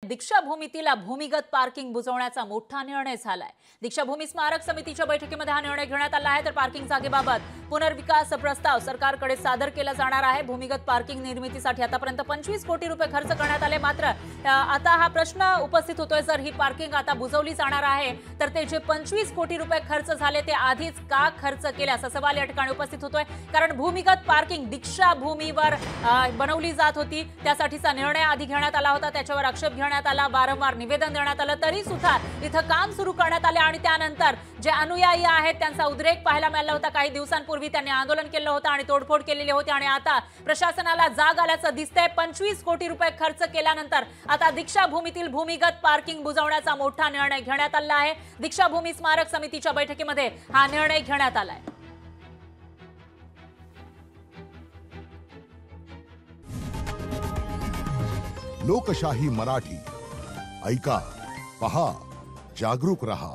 दीक्षाभूमीतील भूमिगत पार्किंग बुजवण्याचा मोठा निर्णय झालाय। दीक्षाभूमी स्मारक समितीच्या बैठकीमध्ये हा निर्णय घेण्यात आला आहे। तर पार्किंग जागेबाबत पुनर्विकास प्रस्ताव सरकारकडे सादर केला जाणार आहे। भूमिगत पार्किंग निर्मितीसाठी आतापर्यंत 25 कोटी रुपये खर्च करण्यात आले। मात्र आता हा प्रश्न उपस्थित होतोय, जर ही पार्किंग आता बुजवली जाणार आहे तर ते जे 25 कोटी रुपये खर्च झाले ते आधीच का खर्च केले असा सवाल या ठिकाणी उपस्थित होतोय। कारण भूमिगत पार्किंग दीक्षाभूमीवर बनवली जात होती, त्यासाठीचा निर्णय आधी घेण्यात आला होता, त्याच्यावर आक्षेप घेण्यात आला, वारंवार निवेदन देण्यात आलं, तरी सुद्धा इथं काम सुरू करण्यात आले आणि त्यानंतर जे अनुयायी आहेत त्यांचा उद्रेक पाहायला मिळाला होता। काही दिवसांपूर्वी त्यांनी आंदोलन केलं होतं आणि तोडफोड केलेली होती आणि आता प्रशासनाला जाग आल्याचं दिसतंय। 25 कोटी रुपये खर्च केल्यानंतर आता दीक्षाभूमीतील भूमिगत पार्किंग बुजवण्याचा मोठा निर्णय घेण्यात आला आहे। दीक्षाभूमी स्मारक समितीच्या बैठकीमध्ये हा निर्णय घेण्यात आलाय। लोकशाही मराठी ऐका, पहा, जागरूक रहा।